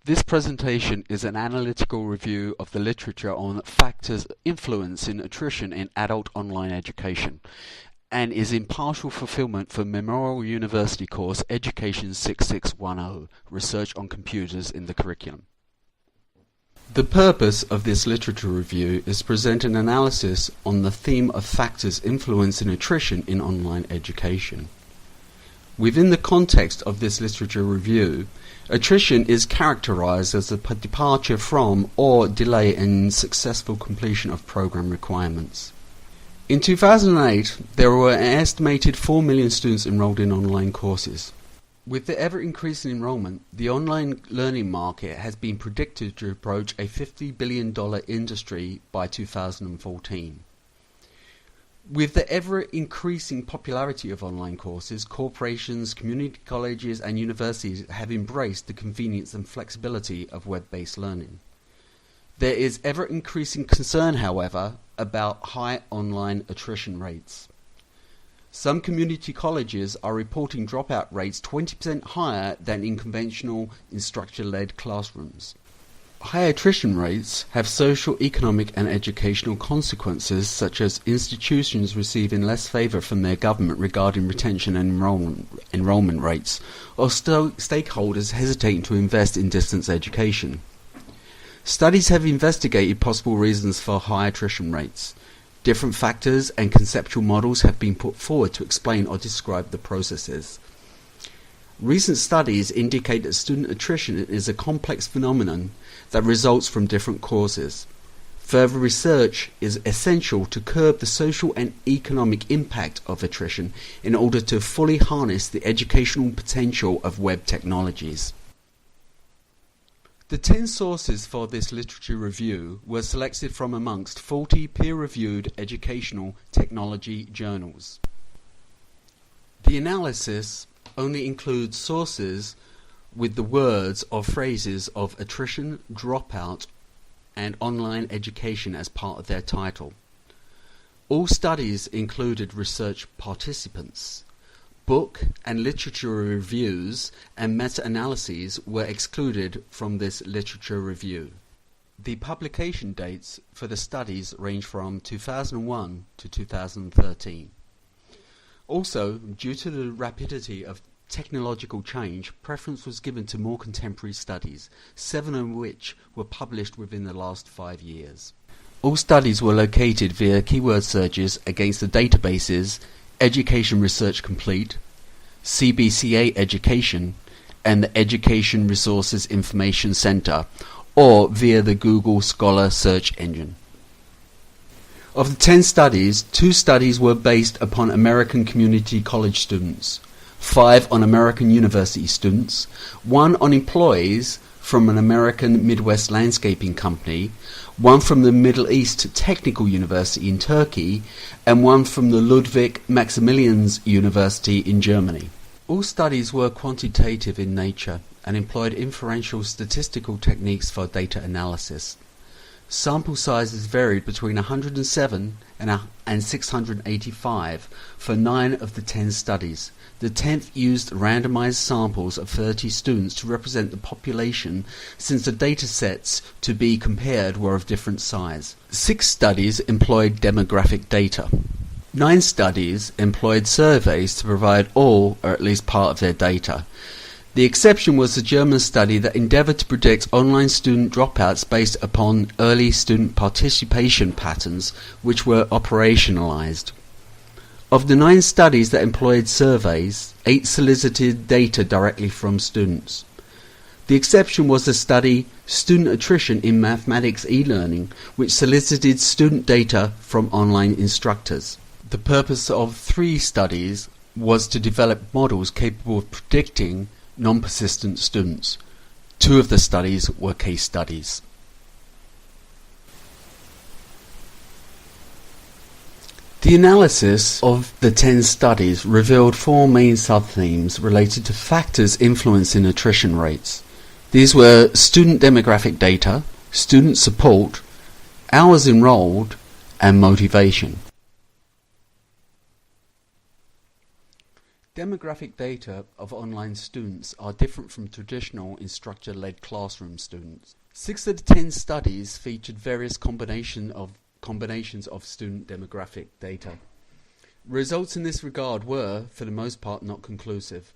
This presentation is an analytical review of the literature on factors influencing attrition in adult online education, and is in partial fulfillment for Memorial University course Education 6610, Research on Computers in the Curriculum. The purpose of this literature review is to present an analysis on the theme of factors influencing attrition in online education. Within the context of this literature review, attrition is characterized as a departure from or delay in successful completion of program requirements. In 2008, there were an estimated 4 million students enrolled in online courses. With the ever-increasing enrollment, the online learning market has been predicted to approach a $50 billion industry by 2014. With the ever-increasing popularity of online courses, corporations, community colleges and universities have embraced the convenience and flexibility of web-based learning. There is ever-increasing concern, however, about high online attrition rates. Some community colleges are reporting dropout rates 20% higher than in conventional instructor-led classrooms. High attrition rates have social, economic and educational consequences, such as institutions receiving less favour from their government regarding retention and enrolment rates, or stakeholders hesitating to invest in distance education. Studies have investigated possible reasons for high attrition rates. Different factors and conceptual models have been put forward to explain or describe the processes. Recent studies indicate that student attrition is a complex phenomenon that results from different causes. Further research is essential to curb the social and economic impact of attrition in order to fully harness the educational potential of web technologies. The 10 sources for this literature review were selected from amongst 40 peer-reviewed educational technology journals. The analysis only includes sources with the words or phrases of attrition, dropout, and online education as part of their title. All studies included research participants. Book and literature reviews and meta-analyses were excluded from this literature review. The publication dates for the studies range from 2001 to 2013. Also, due to the rapidity of technological change, preference was given to more contemporary studies, 7 of which were published within the last 5 years. All studies were located via keyword searches against the databases Education Research Complete, CBCA Education, and the Education Resources Information Center, or via the Google Scholar search engine. Of the 10 studies, 2 studies were based upon American community college students, 5 on American university students, 1 on employees from an American Midwest landscaping company, 1 from the Middle East Technical University in Turkey, and 1 from the Ludwig Maximilians University in Germany. All studies were quantitative in nature and employed inferential statistical techniques for data analysis. Sample sizes varied between 107 and 685 for 9 of the 10 studies. The 10th used randomized samples of 30 students to represent the population, since the data sets to be compared were of different size. 6 studies employed demographic data. 9 studies employed surveys to provide all or at least part of their data. The exception was the German study that endeavoured to predict online student dropouts based upon early student participation patterns which were operationalized. Of the 9 studies that employed surveys, 8 solicited data directly from students. The exception was the study Student Attrition in Mathematics E-Learning, which solicited student data from online instructors. The purpose of 3 studies was to develop models capable of predicting non-persistent students. 2 of the studies were case studies. The analysis of the 10 studies revealed 4 main subthemes related to factors influencing attrition rates. These were student demographic data, student support, hours enrolled, and motivation. Demographic data of online students are different from traditional instructor-led classroom students. 6 of the 10 studies featured various combinations of student demographic data. Results in this regard were, for the most part, not conclusive.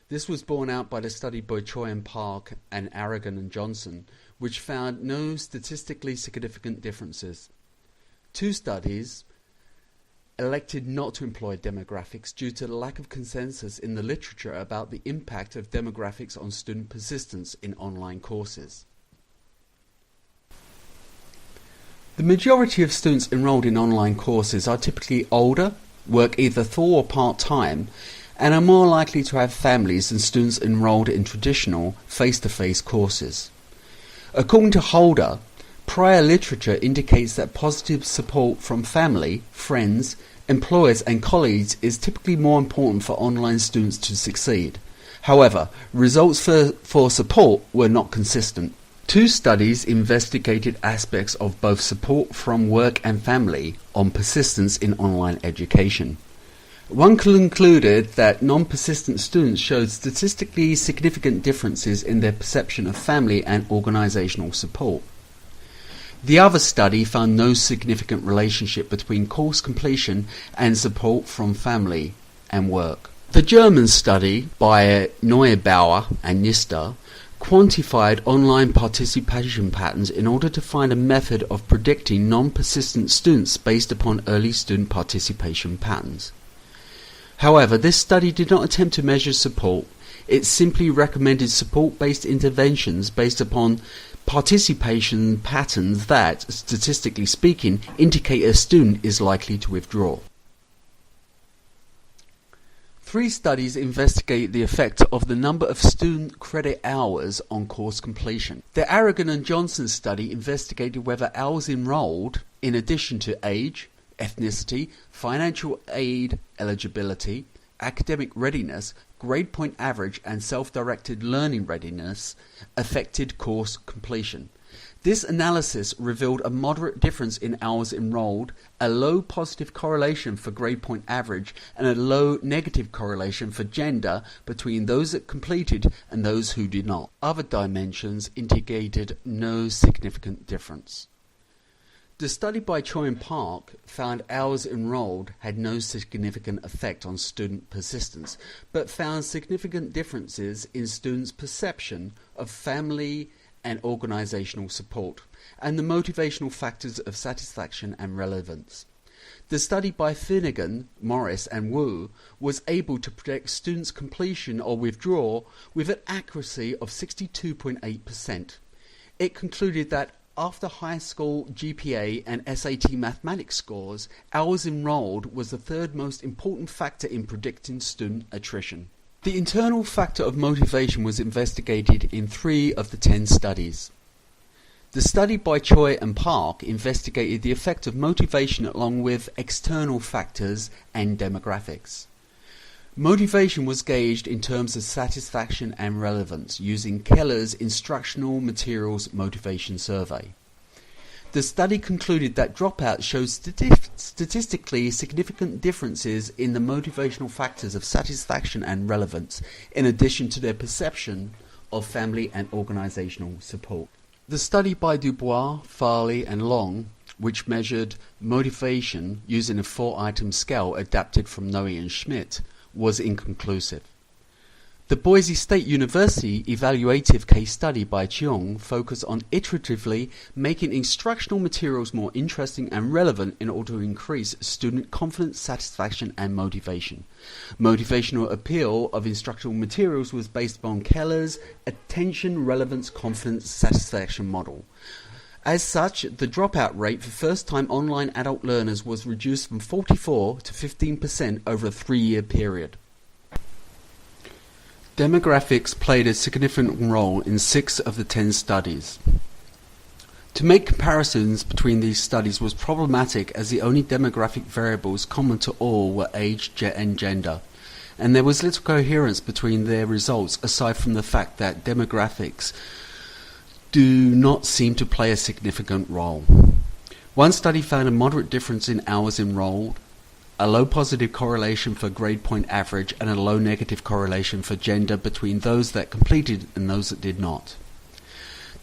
This was borne out by the study by Choi and Park and Aragon and Johnson, which found no statistically significant differences. 2 studies elected not to employ demographics due to the lack of consensus in the literature about the impact of demographics on student persistence in online courses. The majority of students enrolled in online courses are typically older, work either full or part-time, and are more likely to have families than students enrolled in traditional face-to-face courses. According to Holder, prior literature indicates that positive support from family, friends, employers and colleagues is typically more important for online students to succeed. However, results for support were not consistent. 2 studies investigated aspects of both support from work and family on persistence in online education. One concluded that non-persistent students showed statistically significant differences in their perception of family and organizational support. The other study found no significant relationship between course completion and support from family and work. The German study by Neubauer and Nister quantified online participation patterns in order to find a method of predicting non-persistent students based upon early student participation patterns. However, this study did not attempt to measure support. It simply recommended support-based interventions based upon participation patterns that, statistically speaking, indicate a student is likely to withdraw. 3 studies investigate the effect of the number of student credit hours on course completion. The Aragon and Johnson study investigated whether hours enrolled, in addition to age, ethnicity, financial aid eligibility, academic readiness, grade point average and self-directed learning readiness, affected course completion. This analysis revealed a moderate difference in hours enrolled, a low positive correlation for grade point average, and a low negative correlation for gender between those that completed and those who did not. Other dimensions indicated no significant difference. The study by Choi and Park found hours enrolled had no significant effect on student persistence, but found significant differences in students' perception of family and organizational support, and the motivational factors of satisfaction and relevance. The study by Finnegan, Morris and Wu was able to predict students' completion or withdrawal with an accuracy of 62.8%. It concluded that after high school GPA and SAT mathematics scores, hours enrolled was the 3rd most important factor in predicting student attrition. The internal factor of motivation was investigated in 3 of the 10 studies. The study by Choi and Park investigated the effect of motivation along with external factors and demographics. Motivation was gauged in terms of satisfaction and relevance using Keller's Instructional Materials Motivation Survey. The study concluded that dropouts showed statistically significant differences in the motivational factors of satisfaction and relevance, in addition to their perception of family and organizational support. The study by Dubois, Farley and Long, which measured motivation using a 4-item scale adapted from Noe and Schmidt, was inconclusive. The Boise State University evaluative case study by Cheong focused on iteratively making instructional materials more interesting and relevant in order to increase student confidence, satisfaction and motivation. Motivational appeal of instructional materials was based upon Keller's attention, relevance, confidence, satisfaction model. As such, the dropout rate for first-time online adult learners was reduced from 44 to 15% over a 3-year period. Demographics played a significant role in 6 of the 10 studies. To make comparisons between these studies was problematic as the only demographic variables common to all were age and gender, and there was little coherence between their results aside from the fact that demographics do not seem to play a significant role. One study found a moderate difference in hours enrolled, a low positive correlation for grade point average, and a low negative correlation for gender between those that completed and those that did not.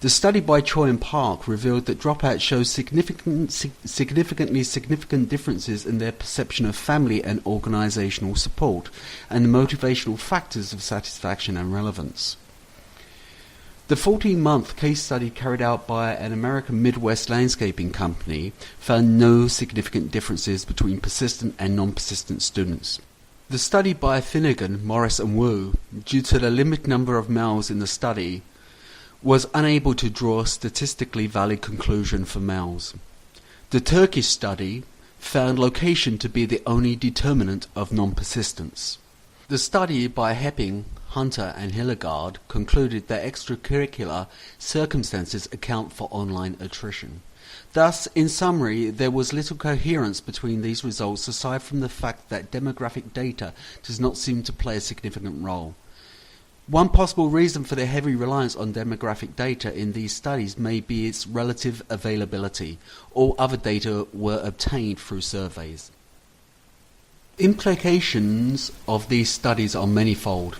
The study by Choi and Park revealed that dropouts show significantly significant differences in their perception of family and organizational support, and the motivational factors of satisfaction and relevance. The 14-month case study carried out by an American Midwest landscaping company found no significant differences between persistent and non-persistent students. The study by Finnegan, Morris and Wu, due to the limited number of males in the study, was unable to draw a statistically valid conclusion for males. The Turkish study found location to be the only determinant of non-persistence. The study by Hepping, Hunter and Hillegard concluded that extracurricular circumstances account for online attrition. Thus, in summary, there was little coherence between these results aside from the fact that demographic data does not seem to play a significant role. One possible reason for the heavy reliance on demographic data in these studies may be its relative availability. All other data were obtained through surveys. Implications of these studies are manifold.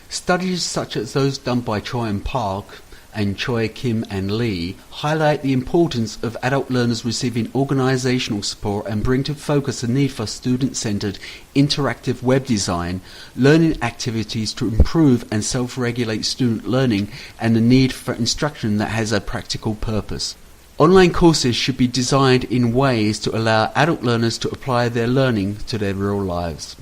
Studies such as those done by Choi and Park and Choi, Kim and Lee highlight the importance of adult learners receiving organizational support and bring to focus the need for student-centered interactive web design, learning activities to improve and self-regulate student learning, and the need for instruction that has a practical purpose. Online courses should be designed in ways to allow adult learners to apply their learning to their real lives.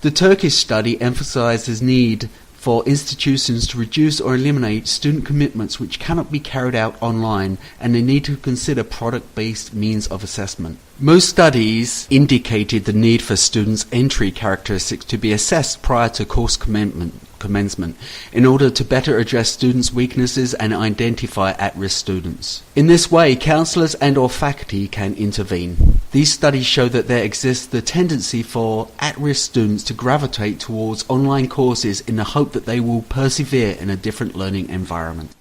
The Turkish study emphasizes need for institutions to reduce or eliminate student commitments which cannot be carried out online, and they need to consider product-based means of assessment. Most studies indicated the need for students' entry characteristics to be assessed prior to course commencement in order to better address students' weaknesses and identify at-risk students. In this way, counselors and/or faculty can intervene. These studies show that there exists the tendency for at-risk students to gravitate towards online courses in the hope that they will persevere in a different learning environment.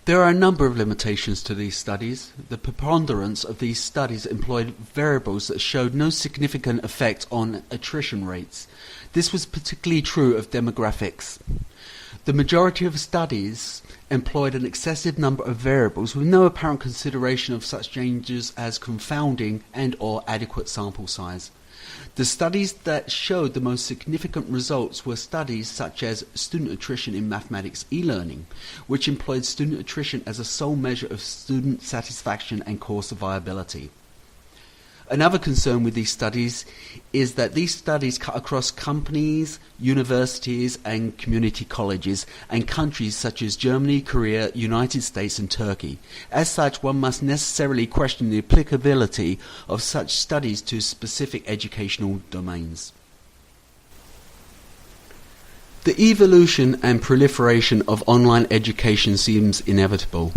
There are a number of limitations to these studies. The preponderance of these studies employed variables that showed no significant effect on attrition rates. This was particularly true of demographics. The majority of studies employed an excessive number of variables with no apparent consideration of such changes as confounding and/or adequate sample size. The studies that showed the most significant results were studies such as student attrition in mathematics e-learning, which employed student attrition as a sole measure of student satisfaction and course viability. Another concern with these studies is that these studies cut across companies, universities and community colleges and countries such as Germany, Korea, United States and Turkey. As such, one must necessarily question the applicability of such studies to specific educational domains. The evolution and proliferation of online education seems inevitable.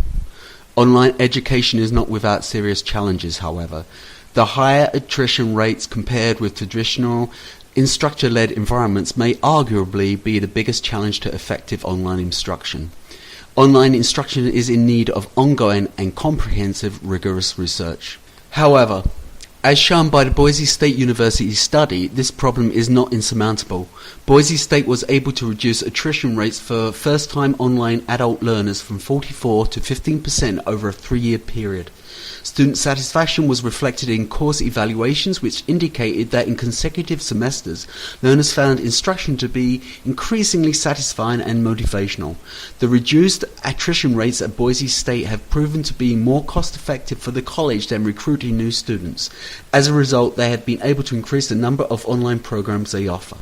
Online education is not without serious challenges, however. The higher attrition rates compared with traditional instructor-led environments may arguably be the biggest challenge to effective online instruction. Online instruction is in need of ongoing and comprehensive rigorous research. However, as shown by the Boise State University study, this problem is not insurmountable. Boise State was able to reduce attrition rates for first-time online adult learners from 44% to 15% over a 3-year period. Student satisfaction was reflected in course evaluations, which indicated that in consecutive semesters, learners found instruction to be increasingly satisfying and motivational. The reduced attrition rates at Boise State have proven to be more cost-effective for the college than recruiting new students. As a result, they have been able to increase the number of online programs they offer.